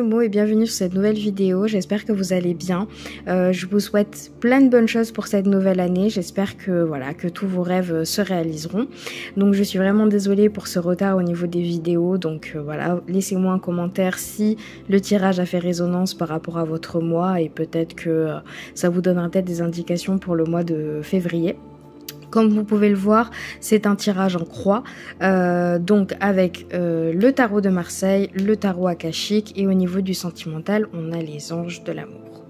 Gémeaux et bienvenue sur cette nouvelle vidéo, j'espère que vous allez bien. Je vous souhaite plein de bonnes choses pour cette nouvelle année, j'espère que voilà, que tous vos rêves se réaliseront. Donc je suis vraiment désolée pour ce retard au niveau des vidéos, donc voilà, laissez-moi un commentaire si le tirage a fait résonance par rapport à votre mois et peut-être que ça vous donnera peut-être des indications pour le mois de février. Comme vous pouvez le voir, c'est un tirage en croix, donc avec le tarot de Marseille, le tarot akashique et au niveau du sentimental, on a les anges de l'amour.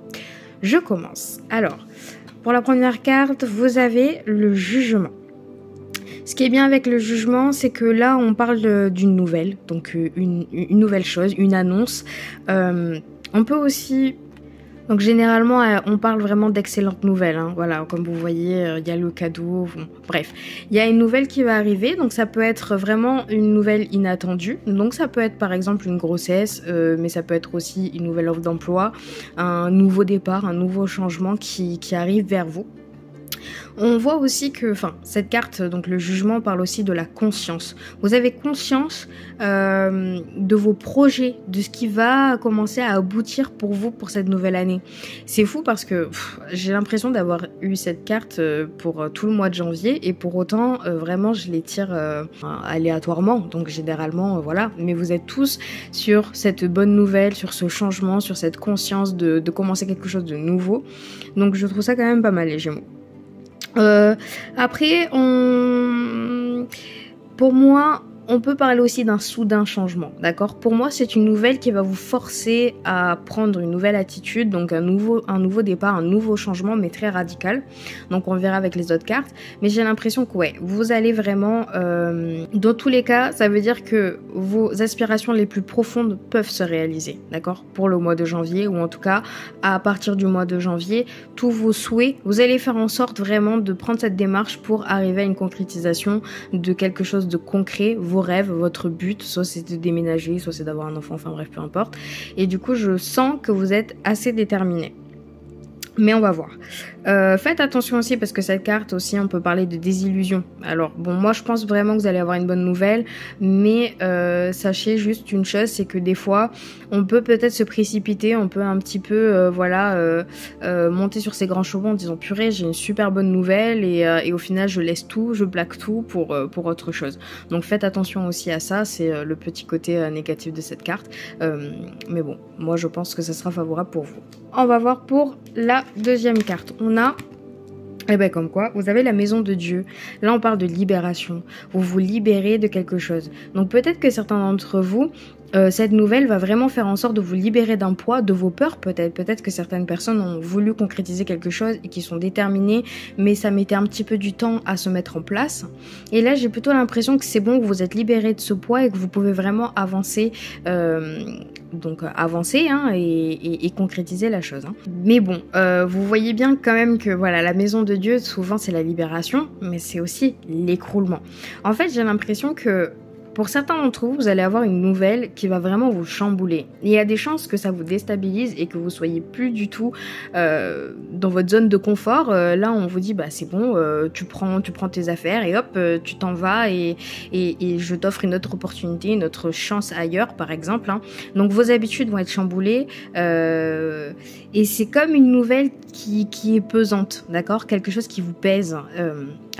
Je commence. Alors, pour la première carte, vous avez le jugement. Ce qui est bien avec le jugement, c'est que là, on parle d'une nouvelle, donc une nouvelle chose, une annonce. On peut aussi... Donc généralement, on parle vraiment d'excellentes nouvelles, hein. Voilà, comme vous voyez, il y a le cadeau, bref. Il y a une nouvelle qui va arriver, donc ça peut être vraiment une nouvelle inattendue. Donc ça peut être par exemple une grossesse, mais ça peut être aussi une nouvelle offre d'emploi, un nouveau départ, un nouveau changement qui arrive vers vous. On voit aussi que, cette carte, donc le jugement, parle aussi de la conscience. Vous avez conscience de vos projets, de ce qui va commencer à aboutir pour vous pour cette nouvelle année. C'est fou parce que j'ai l'impression d'avoir eu cette carte pour tout le mois de janvier et pour autant, vraiment, je les tire aléatoirement. Donc généralement, voilà. Mais vous êtes tous sur cette bonne nouvelle, sur ce changement, sur cette conscience de commencer quelque chose de nouveau. Donc je trouve ça quand même pas mal, les Gémeaux. Après, pour moi, on peut parler aussi d'un soudain changement, d'accord? Pour moi, c'est une nouvelle qui va vous forcer à prendre une nouvelle attitude, donc un nouveau départ, un nouveau changement, mais très radical. Donc on verra avec les autres cartes. Mais j'ai l'impression que ouais, vous allez vraiment... dans tous les cas, ça veut dire que vos aspirations les plus profondes peuvent se réaliser, d'accord? Pour le mois de janvier, ou en tout cas, à partir du mois de janvier, tous vos souhaits, vous allez faire en sorte vraiment de prendre cette démarche pour arriver à une concrétisation de quelque chose de concret, vos rêves, votre but, soit c'est de déménager, soit c'est d'avoir un enfant, enfin bref, peu importe. Et du coup, je sens que vous êtes assez déterminé. Mais on va voir. Faites attention aussi parce que cette carte aussi, on peut parler de désillusion. Alors bon, moi je pense vraiment que vous allez avoir une bonne nouvelle, mais sachez juste une chose, c'est que des fois, on peut peut-être se précipiter, on peut un petit peu, monter sur ses grands chevaux en disant purée, j'ai une super bonne nouvelle et au final je laisse tout, je plaque tout pour autre chose. Donc faites attention aussi à ça, c'est le petit côté négatif de cette carte. Mais bon, moi je pense que ça sera favorable pour vous. On va voir pour la deuxième carte. On a, comme quoi, vous avez la maison de Dieu. Là, on parle de libération. Vous vous libérez de quelque chose. Donc peut-être que certains d'entre vous, cette nouvelle va vraiment faire en sorte de vous libérer d'un poids, de vos peurs peut-être. Peut-être que certaines personnes ont voulu concrétiser quelque chose et qui sont déterminées, mais ça mettait un petit peu du temps à se mettre en place. Et là, j'ai plutôt l'impression que c'est bon, que vous êtes libéré de ce poids et que vous pouvez vraiment avancer, et concrétiser la chose. Hein. Mais bon, vous voyez bien quand même que voilà, la maison de Dieu, souvent c'est la libération, mais c'est aussi l'écroulement. En fait, j'ai l'impression que pour certains d'entre vous, vous allez avoir une nouvelle qui va vraiment vous chambouler. Il y a des chances que ça vous déstabilise et que vous soyez plus du tout dans votre zone de confort. Là, on vous dit, c'est bon, tu prends tes affaires et hop, tu t'en vas et je t'offre une autre opportunité, une autre chance ailleurs, par exemple. Hein. Donc, vos habitudes vont être chamboulées et c'est comme une nouvelle qui est pesante, d'accord? Quelque chose qui vous pèse.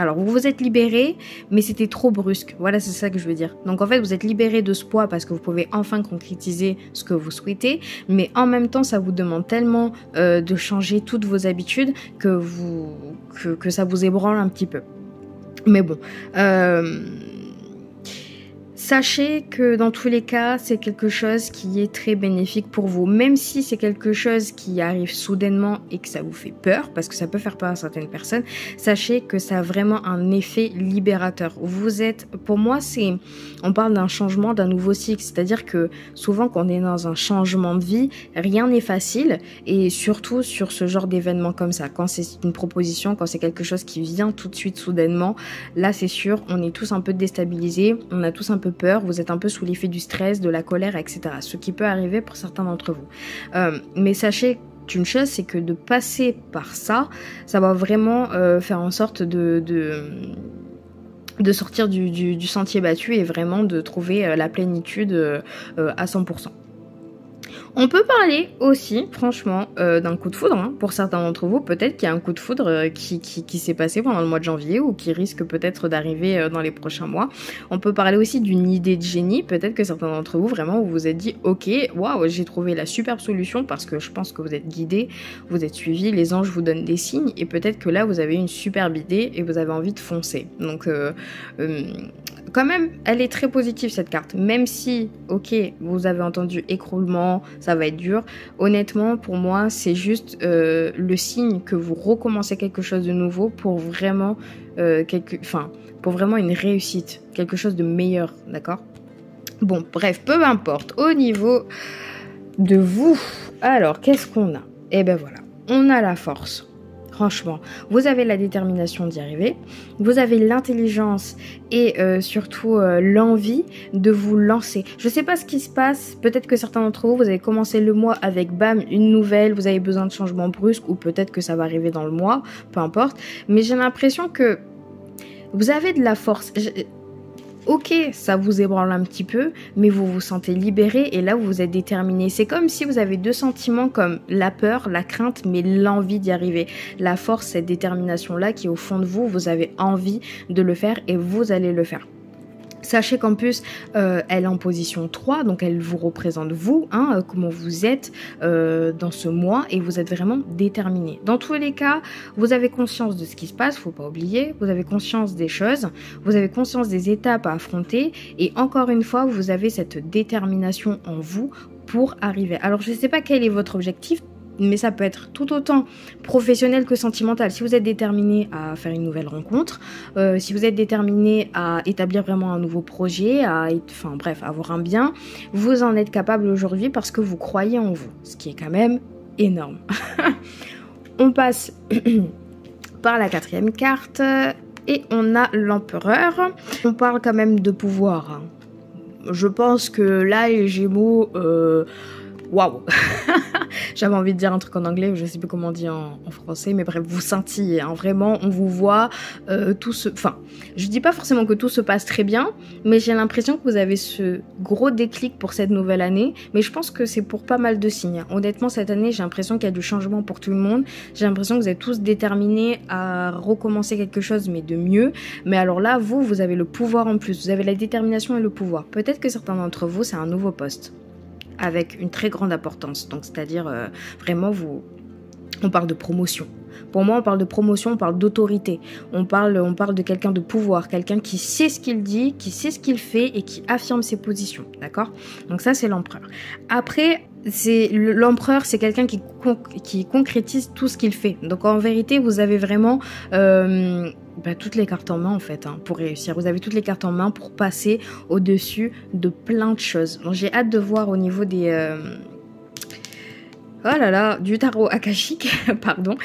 Alors, vous vous êtes libéré, mais c'était trop brusque. Voilà, c'est ça que je veux dire. Donc, en fait, vous êtes libéré de ce poids parce que vous pouvez enfin concrétiser ce que vous souhaitez, mais en même temps, ça vous demande tellement de changer toutes vos habitudes que ça vous ébranle un petit peu. Mais bon... Sachez que dans tous les cas, c'est quelque chose qui est très bénéfique pour vous. Même si c'est quelque chose qui arrive soudainement et que ça vous fait peur, parce que ça peut faire peur à certaines personnes, sachez que ça a vraiment un effet libérateur. Vous êtes, pour moi, on parle d'un changement, d'un nouveau cycle. C'est-à-dire que souvent, quand on est dans un changement de vie, rien n'est facile. Et surtout sur ce genre d'événement comme ça. Quand c'est une proposition, quand c'est quelque chose qui vient tout de suite soudainement, là, c'est sûr, on est tous un peu déstabilisés, on a tous un peu peur, vous êtes un peu sous l'effet du stress, de la colère, etc. Ce qui peut arriver pour certains d'entre vous. Mais sachez qu'une chose, c'est que de passer par ça, ça va vraiment faire en sorte de sortir du sentier battu et vraiment de trouver la plénitude à 100%. On peut parler aussi, franchement, d'un coup de foudre. Hein. Pour certains d'entre vous, peut-être qu'il y a un coup de foudre qui s'est passé pendant le mois de janvier ou qui risque peut-être d'arriver dans les prochains mois. On peut parler aussi d'une idée de génie. Peut-être que certains d'entre vous, vraiment, vous vous êtes dit « Ok, waouh, j'ai trouvé la superbe solution parce que je pense que vous êtes guidés, vous êtes suivis, les anges vous donnent des signes et peut-être que là, vous avez une superbe idée et vous avez envie de foncer. » Donc, quand même, elle est très positive cette carte. Même si, ok, vous avez entendu écroulement, ça va être dur. Honnêtement, pour moi, c'est juste le signe que vous recommencez quelque chose de nouveau pour vraiment, pour vraiment une réussite, quelque chose de meilleur, d'accord? Bon, bref, peu importe. Au niveau de vous, alors qu'est-ce qu'on a? Eh ben voilà, on a la force. Franchement, vous avez la détermination d'y arriver, vous avez l'intelligence et surtout l'envie de vous lancer. Je sais pas ce qui se passe, peut-être que certains d'entre vous, vous avez commencé le mois avec bam, une nouvelle, vous avez besoin de changements brusques ou peut-être que ça va arriver dans le mois, peu importe. Mais j'ai l'impression que vous avez de la force. Ok, ça vous ébranle un petit peu, mais vous vous sentez libéré et là vous êtes déterminé. C'est comme si vous avez deux sentiments comme la peur, la crainte, mais l'envie d'y arriver. La force, cette détermination-là qui est au fond de vous, vous avez envie de le faire et vous allez le faire. Sachez qu'en plus, elle est en position 3, donc elle vous représente vous, hein, comment vous êtes dans ce mois et vous êtes vraiment déterminé. Dans tous les cas, vous avez conscience de ce qui se passe, faut pas oublier, vous avez conscience des choses, vous avez conscience des étapes à affronter et encore une fois, vous avez cette détermination en vous pour arriver. Alors, je ne sais pas quel est votre objectif, mais ça peut être tout autant professionnel que sentimental. Si vous êtes déterminé à faire une nouvelle rencontre, si vous êtes déterminé à établir vraiment un nouveau projet, enfin bref, avoir un bien, vous en êtes capable aujourd'hui parce que vous croyez en vous, ce qui est quand même énorme. On passe par la quatrième carte et on a l'empereur. On parle quand même de pouvoir. Je pense que là, les Gémeaux... Waouh. J'avais envie de dire un truc en anglais, je sais plus comment on dit en français, mais bref, vous scintillez, hein, vraiment, on vous voit, enfin, je dis pas forcément que tout se passe très bien, mais j'ai l'impression que vous avez ce gros déclic pour cette nouvelle année, mais je pense que c'est pour pas mal de signes. Honnêtement, cette année, j'ai l'impression qu'il y a du changement pour tout le monde, j'ai l'impression que vous êtes tous déterminés à recommencer quelque chose, mais de mieux, mais alors là, vous avez le pouvoir en plus, vous avez la détermination et le pouvoir. Peut-être que certains d'entre vous, c'est un nouveau poste avec une très grande importance. Donc, c'est-à-dire, vraiment, on parle de promotion. Pour moi, on parle de promotion, on parle d'autorité. On parle de quelqu'un de pouvoir, quelqu'un qui sait ce qu'il dit, qui sait ce qu'il fait et qui affirme ses positions. D'accord? Donc ça, c'est l'empereur. Après, l'empereur, c'est quelqu'un qui concrétise tout ce qu'il fait. Donc, en vérité, vous avez vraiment... toutes les cartes en main en fait pour réussir. Vous avez toutes les cartes en main pour passer au-dessus de plein de choses. Donc j'ai hâte de voir au niveau des... du tarot akashique, pardon,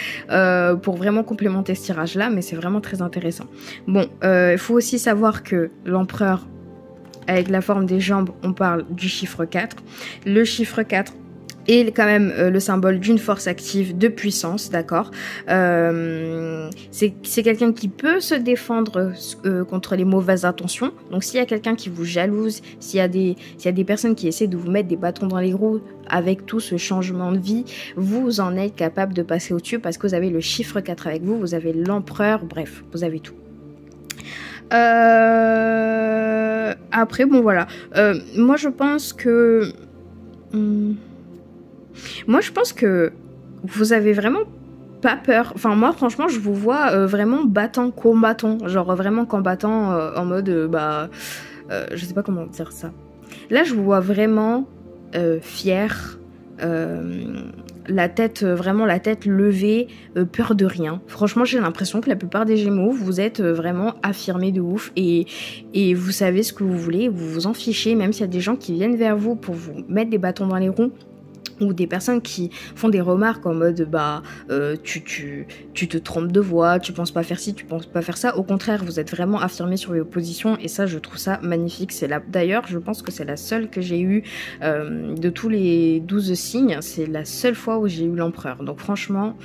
pour vraiment complémenter ce tirage-là, mais c'est vraiment très intéressant. Bon, il faut aussi savoir que l'empereur, avec la forme des jambes, on parle du chiffre 4. Le chiffre 4 est quand même le symbole d'une force active, de puissance, d'accord. C'est quelqu'un qui peut se défendre contre les mauvaises intentions. Donc s'il y a quelqu'un qui vous jalouse, s'il y a des personnes qui essaient de vous mettre des bâtons dans les roues avec tout ce changement de vie, vous en êtes capable de passer au-dessus parce que vous avez le chiffre 4 avec vous, vous avez l'empereur, bref, vous avez tout. Après, bon voilà. Moi je pense que... Moi, je pense que vous avez vraiment pas peur. Enfin, moi, franchement, je vous vois vraiment combattant. Genre vraiment combattant en mode, je sais pas comment dire ça. Là, je vous vois vraiment fier, la tête levée, peur de rien. Franchement, j'ai l'impression que la plupart des Gémeaux, vous êtes vraiment affirmés de ouf et vous savez ce que vous voulez, vous vous en fichez, même s'il y a des gens qui viennent vers vous pour vous mettre des bâtons dans les roues. Ou des personnes qui font des remarques en mode tu te trompes de voix, tu penses pas faire ci, tu penses pas faire ça. Au contraire, vous êtes vraiment affirmé sur vos positions et ça, je trouve ça magnifique. D'ailleurs, je pense que c'est la seule que j'ai eue de tous les 12 signes. C'est la seule fois où j'ai eu l'empereur. Donc franchement,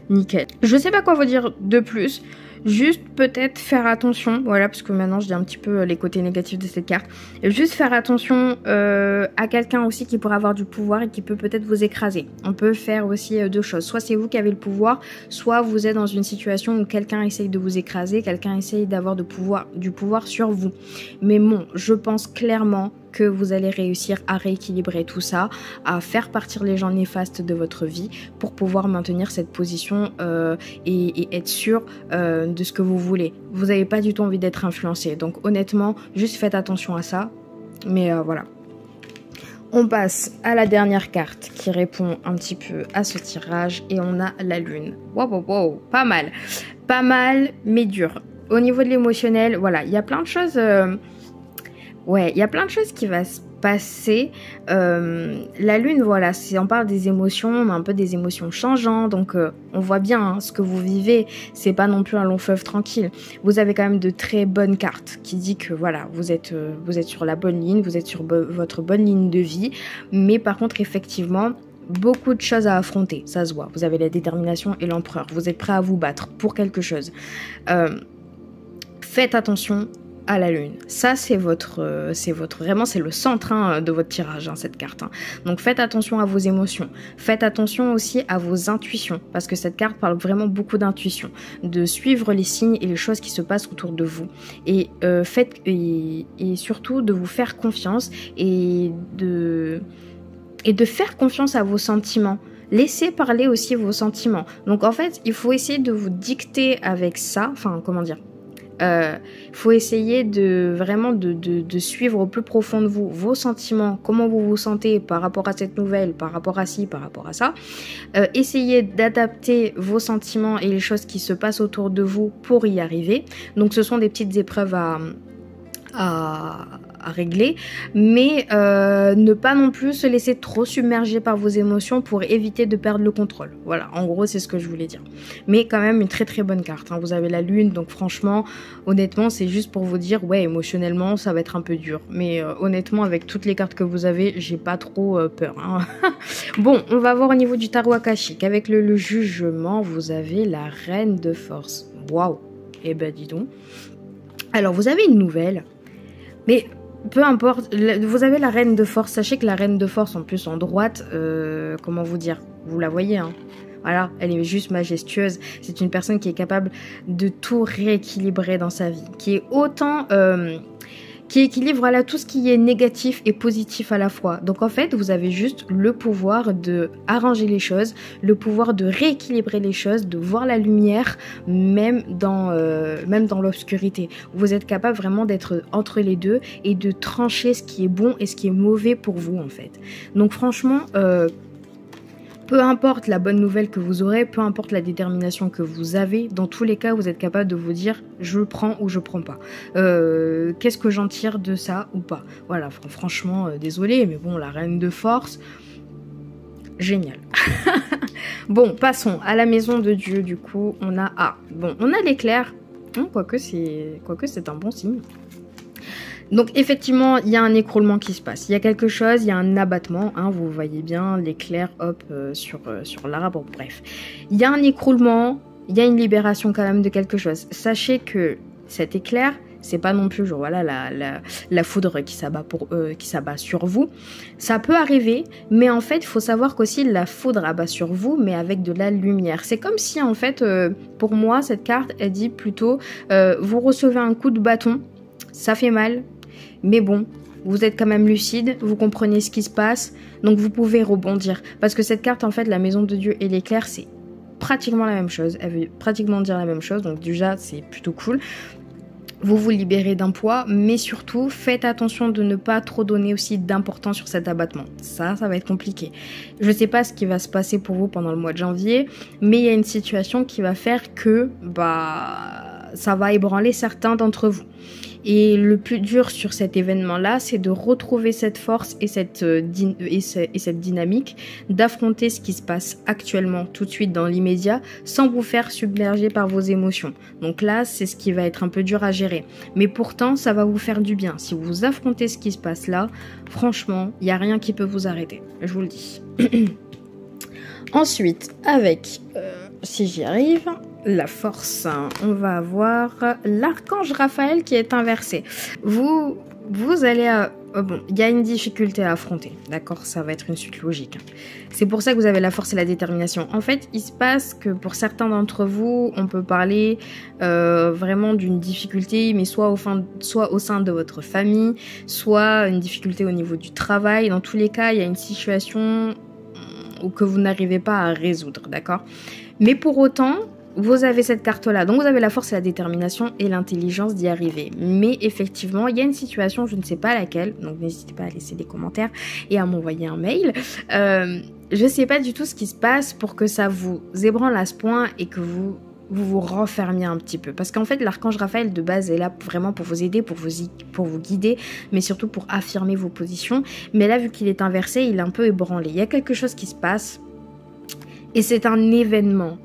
nickel. Je sais pas quoi vous dire de plus. Juste peut-être faire attention, voilà, parce que maintenant je dis un petit peu les côtés négatifs de cette carte. Juste faire attention à quelqu'un aussi qui pourrait avoir du pouvoir et qui peut peut-être vous écraser. On peut faire aussi deux choses. Soit c'est vous qui avez le pouvoir, soit vous êtes dans une situation où quelqu'un essaye de vous écraser, quelqu'un essaye d'avoir du pouvoir sur vous. Mais bon, je pense clairement que vous allez réussir à rééquilibrer tout ça, à faire partir les gens néfastes de votre vie pour pouvoir maintenir cette position et être sûr de ce que vous voulez. Vous n'avez pas du tout envie d'être influencé. Donc honnêtement, juste faites attention à ça. Mais voilà. On passe à la dernière carte qui répond un petit peu à ce tirage et on a la lune. Wow, wow, pas mal. Pas mal, mais dur. Au niveau de l'émotionnel, voilà, il y a plein de choses... Ouais, il y a plein de choses qui vont se passer. La lune, voilà, on parle des émotions, mais un peu des émotions changeantes. Donc, on voit bien hein, ce que vous vivez. C'est pas non plus un long fleuve tranquille. Vous avez quand même de très bonnes cartes qui dit que voilà, vous êtes sur la bonne ligne, vous êtes sur votre bonne ligne de vie. Mais par contre, effectivement, beaucoup de choses à affronter. Ça se voit. Vous avez la détermination et l'empereur. Vous êtes prêt à vous battre pour quelque chose. Faites attention à la lune. Ça, c'est vraiment, c'est le centre hein, de votre tirage, hein, cette carte. Hein. Donc, faites attention à vos émotions. Faites attention aussi à vos intuitions, parce que cette carte parle vraiment beaucoup d'intuition, de suivre les signes et les choses qui se passent autour de vous. Et, et surtout, de vous faire confiance et de faire confiance à vos sentiments. Laissez parler aussi vos sentiments. Donc, en fait, il faut essayer de vous dicter avec ça, enfin, comment dire, faut essayer de vraiment de suivre au plus profond de vous vos sentiments, comment vous vous sentez par rapport à cette nouvelle, par rapport à ci, par rapport à ça. Essayez d'adapter vos sentiments et les choses qui se passent autour de vous pour y arriver. Donc ce sont des petites épreuves à régler, mais ne pas non plus se laisser trop submerger par vos émotions pour éviter de perdre le contrôle. Voilà, en gros, c'est ce que je voulais dire. Mais quand même, une très très bonne carte. Hein. Vous avez la lune, donc franchement, honnêtement, c'est juste pour vous dire, ouais, émotionnellement, ça va être un peu dur. Mais honnêtement, avec toutes les cartes que vous avez, j'ai pas trop peur. Hein. Bon, on va voir au niveau du tarot akashique. Avec le jugement, vous avez la reine de force. Waouh. Eh ben, dis donc. Alors, vous avez une nouvelle, mais peu importe, vous avez la reine de force. Sachez que la reine de force, en plus en droite, comment vous dire, vous la voyez, hein. Voilà, elle est juste majestueuse. C'est une personne qui est capable de tout rééquilibrer dans sa vie, qui est autant... qui équilibre voilà, tout ce qui est négatif et positif à la fois. Donc en fait, vous avez juste le pouvoir de arranger les choses, le pouvoir de rééquilibrer les choses, de voir la lumière même dans l'obscurité. Vous êtes capable vraiment d'être entre les deux et de trancher ce qui est bon et ce qui est mauvais pour vous en fait. Donc franchement... peu importe la bonne nouvelle que vous aurez, peu importe la détermination que vous avez, dans tous les cas, vous êtes capable de vous dire je prends ou je prends pas. Qu'est-ce que j'en tire de ça ou pas? Voilà, franchement, désolé, mais bon, la reine de force, génial. Bon, passons à la maison de Dieu, du coup, on a bon, on a l'éclair, quoique c'est un bon signe. Donc effectivement, il y a un écroulement qui se passe. Il y a quelque chose, il y a un abattement. Hein, vous voyez bien l'éclair, hop, sur l'arbre. Bref, il y a un écroulement, il y a une libération quand même de quelque chose. Sachez que cet éclair, c'est pas non plus genre voilà la foudre qui s'abat sur vous. Ça peut arriver, mais en fait, il faut savoir qu'aussi la foudre abat sur vous, mais avec de la lumière. C'est comme si en fait, pour moi, cette carte, elle dit plutôt, vous recevez un coup de bâton, ça fait mal. Mais bon, vous êtes quand même lucide, vous comprenez ce qui se passe, donc vous pouvez rebondir. Parce que cette carte, en fait, la maison de Dieu et l'éclair, c'est pratiquement la même chose. Elle veut pratiquement dire la même chose, donc déjà, c'est plutôt cool. Vous vous libérez d'un poids, mais surtout, faites attention de ne pas trop donner aussi d'importance sur cet abattement. Ça va être compliqué. Je ne sais pas ce qui va se passer pour vous pendant le mois de janvier, mais il y a une situation qui va faire que, ça va ébranler certains d'entre vous. Et le plus dur sur cet événement-là, c'est de retrouver cette force et cette dynamique, d'affronter ce qui se passe actuellement tout de suite dans l'immédiat, sans vous faire submerger par vos émotions. Donc là, c'est ce qui va être un peu dur à gérer. Mais pourtant, ça va vous faire du bien. Si vous affrontez ce qui se passe là, franchement, il n'y a rien qui peut vous arrêter. Je vous le dis. Ensuite, avec, si j'y arrive... la force, on va avoir l'archange Raphaël qui est inversé. Vous allez... bon, il y a une difficulté à affronter, d'accord? Ça va être une suite logique. C'est pour ça que vous avez la force et la détermination. En fait, il se passe que pour certains d'entre vous, on peut parler vraiment d'une difficulté, mais soit au sein de votre famille, soit une difficulté au niveau du travail. Dans tous les cas, il y a une situation que vous n'arrivez pas à résoudre, d'accord? Mais pour autant... vous avez cette carte-là, donc vous avez la force et la détermination et l'intelligence d'y arriver. Mais effectivement, il y a une situation, je ne sais pas laquelle, donc n'hésitez pas à laisser des commentaires et à m'envoyer un mail. Je ne sais pas du tout ce qui se passe pour que ça vous ébranle à ce point et que vous renfermiez un petit peu. Parce qu'en fait, l'archange Raphaël de base est là vraiment pour vous aider, pour vous guider, mais surtout pour affirmer vos positions. Mais là, vu qu'il est inversé, il est un peu ébranlé. Il y a quelque chose qui se passe et c'est un événement.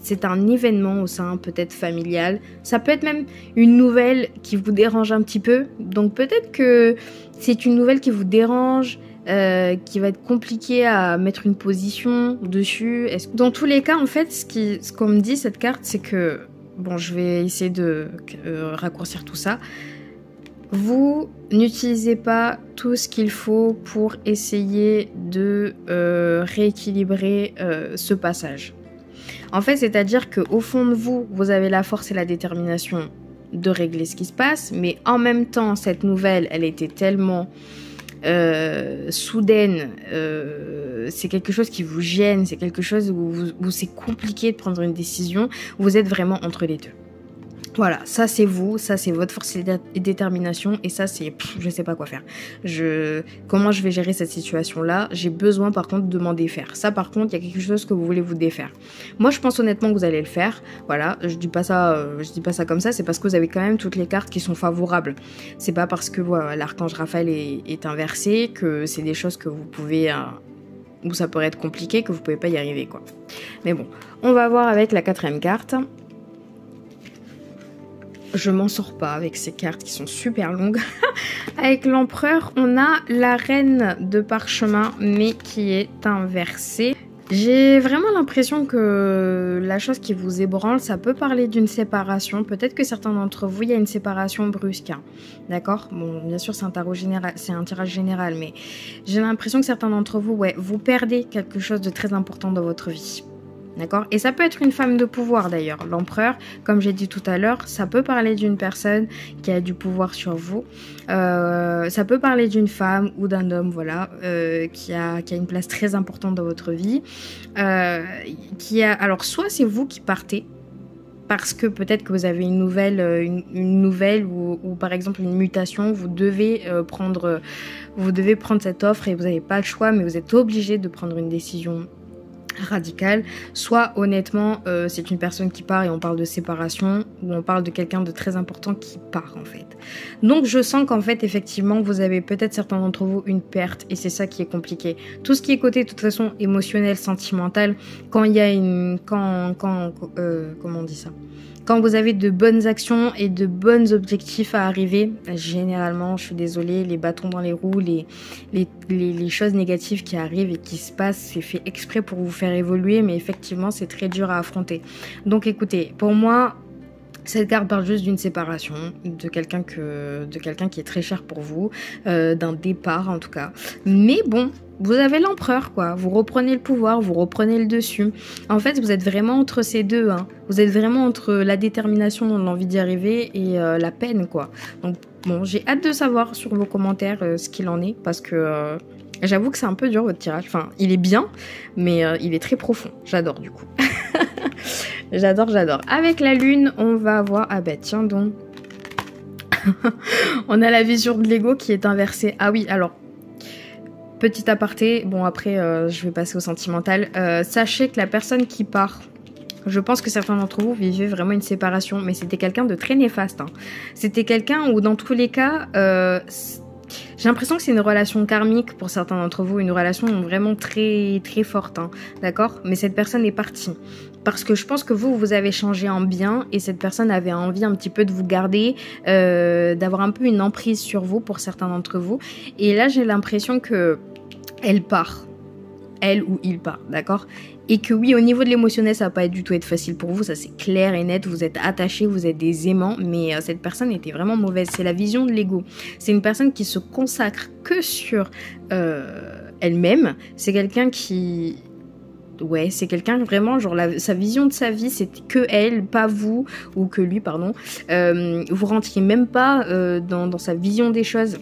C'est un événement au sein peut-être familial. Ça peut être même une nouvelle qui vous dérange un petit peu. Donc peut-être que c'est une nouvelle qui vous dérange, qui va être compliqué à mettre une position dessus. Dans tous les cas, en fait, ce qu'on me dit, cette carte, c'est que... bon, je vais essayer de raccourcir tout ça. Vous n'utilisez pas tout ce qu'il faut pour essayer de rééquilibrer ce passage. En fait, c'est-à-dire qu'au fond de vous, vous avez la force et la détermination de régler ce qui se passe, mais en même temps, cette nouvelle, elle était tellement soudaine, c'est quelque chose qui vous gêne, c'est quelque chose où c'est compliqué de prendre une décision, vous êtes vraiment entre les deux. Voilà, ça c'est vous, ça c'est votre force et détermination, et ça c'est, je sais pas quoi faire. Comment je vais gérer cette situation-là? J'ai besoin par contre de m'en défaire. Ça par contre, il y a quelque chose que vous voulez vous défaire. Moi je pense honnêtement que vous allez le faire. Voilà, je dis pas ça comme ça, c'est parce que vous avez quand même toutes les cartes qui sont favorables. C'est pas parce que voilà, l'archange Raphaël est inversé que c'est des choses que vous pouvez... où ça pourrait être compliqué, que vous pouvez pas y arriver quoi. Mais bon, on va voir avec la 4e carte. Je m'en sors pas avec ces cartes qui sont super longues. Avec l'empereur, on a la reine de parchemin, mais qui est inversée. J'ai vraiment l'impression que la chose qui vous ébranle, ça peut parler d'une séparation. Peut-être que certains d'entre vous, il y a une séparation brusque. Hein. D'accord? Bon, bien sûr, c'est un tirage général, mais j'ai l'impression que certains d'entre vous, ouais, vous perdez quelque chose de très important dans votre vie. D'accord? Et ça peut être une femme de pouvoir d'ailleurs. L'empereur, comme j'ai dit tout à l'heure, ça peut parler d'une personne qui a du pouvoir sur vous. Ça peut parler d'une femme ou d'un homme, voilà, qui a une place très importante dans votre vie. Alors, soit c'est vous qui partez, parce que peut-être que vous avez une nouvelle ou par exemple une mutation, vous devez prendre cette offre et vous n'avez pas le choix, mais vous êtes obligé de prendre une décision radicale, soit honnêtement c'est une personne qui part et on parle de séparation ou on parle de quelqu'un de très important qui part en fait. Donc je sens qu'en fait effectivement vous avez peut-être certains d'entre vous une perte et c'est ça qui est compliqué. Tout ce qui est côté de toute façon émotionnel, sentimental, quand il y a comment on dit ça? Quand vous avez de bonnes actions et de bons objectifs à arriver, généralement, je suis désolée, les bâtons dans les roues, les choses négatives qui arrivent et qui se passent, c'est fait exprès pour vous faire évoluer, mais effectivement, c'est très dur à affronter. Donc écoutez, pour moi, cette carte parle juste d'une séparation, de quelqu'un qui est très cher pour vous, d'un départ en tout cas. Mais bon, vous avez l'empereur quoi, vous reprenez le pouvoir, vous reprenez le dessus. En fait, vous êtes vraiment entre ces deux, hein. Vous êtes vraiment entre la détermination, l'envie d'y arriver et la peine quoi. Donc bon, j'ai hâte de savoir sur vos commentaires ce qu'il en est parce que j'avoue que c'est un peu dur votre tirage. Enfin, il est bien, mais il est très profond. J'adore du coup. J'adore. Avec la lune, on va avoir... Ah bah tiens donc. On a la vision de l'ego qui est inversée. Ah oui, alors... Petit aparté, bon après je vais passer au sentimental. Sachez que la personne qui part, je pense que certains d'entre vous vivaient vraiment une séparation, mais c'était quelqu'un de très néfaste. Hein. C'était quelqu'un où dans tous les cas... j'ai l'impression que c'est une relation karmique pour certains d'entre vous, une relation vraiment très très forte, hein, d'accord? Mais cette personne est partie. Parce que je pense que vous avez changé en bien et cette personne avait envie un petit peu de vous garder, d'avoir un peu une emprise sur vous pour certains d'entre vous. Et là, j'ai l'impression que elle part. Elle ou il part, d'accord? Et que oui, au niveau de l'émotionnel, ça va pas du tout être facile pour vous, ça c'est clair et net, vous êtes attachés, vous êtes des aimants, mais cette personne était vraiment mauvaise, c'est la vision de l'ego. C'est une personne qui se consacre que sur elle-même, c'est quelqu'un qui... Ouais, c'est quelqu'un vraiment, genre sa vision de sa vie, c'était que elle, pas vous, ou que lui, pardon. Vous rentriez même pas dans sa vision des choses.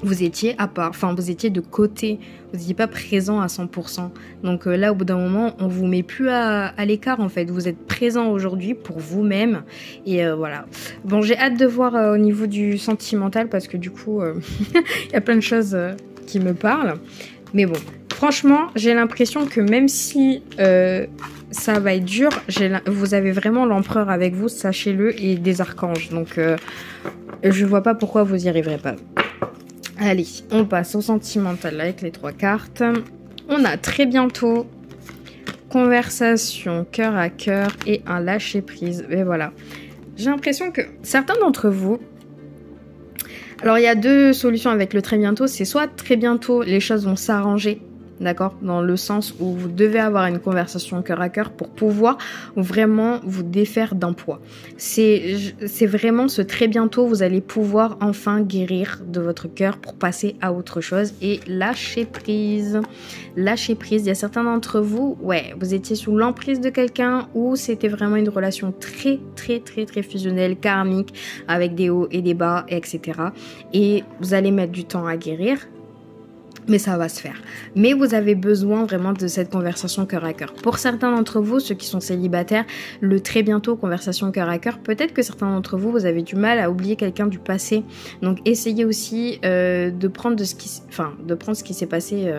Vous étiez à part, enfin vous étiez de côté, vous n'étiez pas présent à 100%. Donc là, au bout d'un moment, on vous met plus à l'écart en fait. Vous êtes présent aujourd'hui pour vous-même et voilà. Bon, j'ai hâte de voir au niveau du sentimental parce que du coup, il y a plein de choses qui me parlent. Mais bon, franchement, j'ai l'impression que même si ça va être dur, vous avez vraiment l'empereur avec vous, sachez-le, et des archanges. Donc je vois pas pourquoi vous y arriverez pas. Allez, on passe au sentimental avec les 3 cartes. On a très bientôt conversation cœur à cœur et un lâcher prise. Et voilà. J'ai l'impression que certains d'entre vous... Alors il y a 2 solutions avec le très bientôt. C'est soit très bientôt les choses vont s'arranger. D'accord, dans le sens où vous devez avoir une conversation cœur à cœur pour pouvoir vraiment vous défaire d'un poids. C'est vraiment ce très bientôt, vous allez pouvoir enfin guérir de votre cœur pour passer à autre chose et lâcher prise. Lâcher prise, il y a certains d'entre vous, ouais, vous étiez sous l'emprise de quelqu'un ou c'était vraiment une relation très fusionnelle, karmique, avec des hauts et des bas, etc. Et vous allez mettre du temps à guérir. Mais ça va se faire. Mais vous avez besoin vraiment de cette conversation cœur à cœur. Pour certains d'entre vous, ceux qui sont célibataires, le très bientôt conversation cœur à cœur, peut-être que certains d'entre vous, vous avez du mal à oublier quelqu'un du passé. Donc essayez aussi de prendre ce qui s'est passé...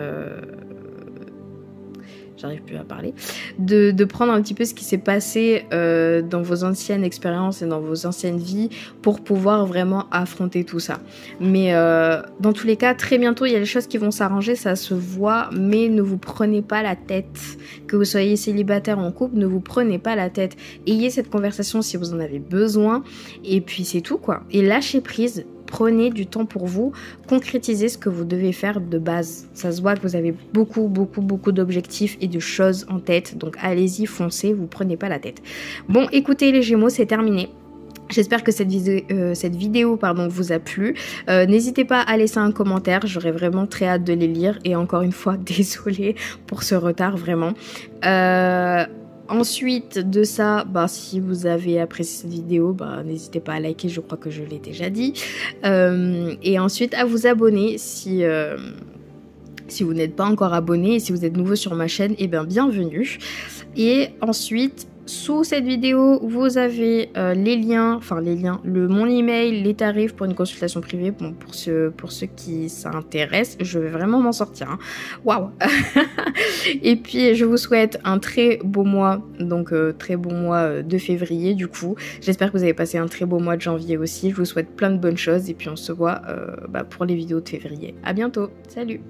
J'arrive plus à parler, de prendre un petit peu ce qui s'est passé dans vos anciennes expériences et dans vos anciennes vies pour pouvoir vraiment affronter tout ça. Mais dans tous les cas, très bientôt, il y a des choses qui vont s'arranger, ça se voit, mais ne vous prenez pas la tête. Que vous soyez célibataire ou en couple, ne vous prenez pas la tête. Ayez cette conversation si vous en avez besoin, et puis c'est tout quoi. Et lâchez prise. Prenez du temps pour vous, concrétisez ce que vous devez faire de base. Ça se voit que vous avez beaucoup d'objectifs et de choses en tête. Donc allez-y, foncez, vous prenez pas la tête. Bon, écoutez les Gémeaux, c'est terminé. J'espère que cette vidéo vous a plu. N'hésitez pas à laisser un commentaire, j'aurais vraiment très hâte de les lire. Et encore une fois, désolée pour ce retard, vraiment. Ensuite de ça, si vous avez apprécié cette vidéo, n'hésitez pas à liker, je crois que je l'ai déjà dit. Et ensuite à vous abonner si vous n'êtes pas encore abonné et si vous êtes nouveau sur ma chaîne, bienvenue. Et ensuite, sous cette vidéo, vous avez mon email, les tarifs pour une consultation privée. Bon, pour ceux qui s'intéressent, je vais vraiment m'en sortir. Hein. Waouh. Et puis, je vous souhaite un très beau mois, donc très beau mois de février du coup. J'espère que vous avez passé un très beau mois de janvier aussi. Je vous souhaite plein de bonnes choses et puis on se voit pour les vidéos de février. À bientôt. Salut.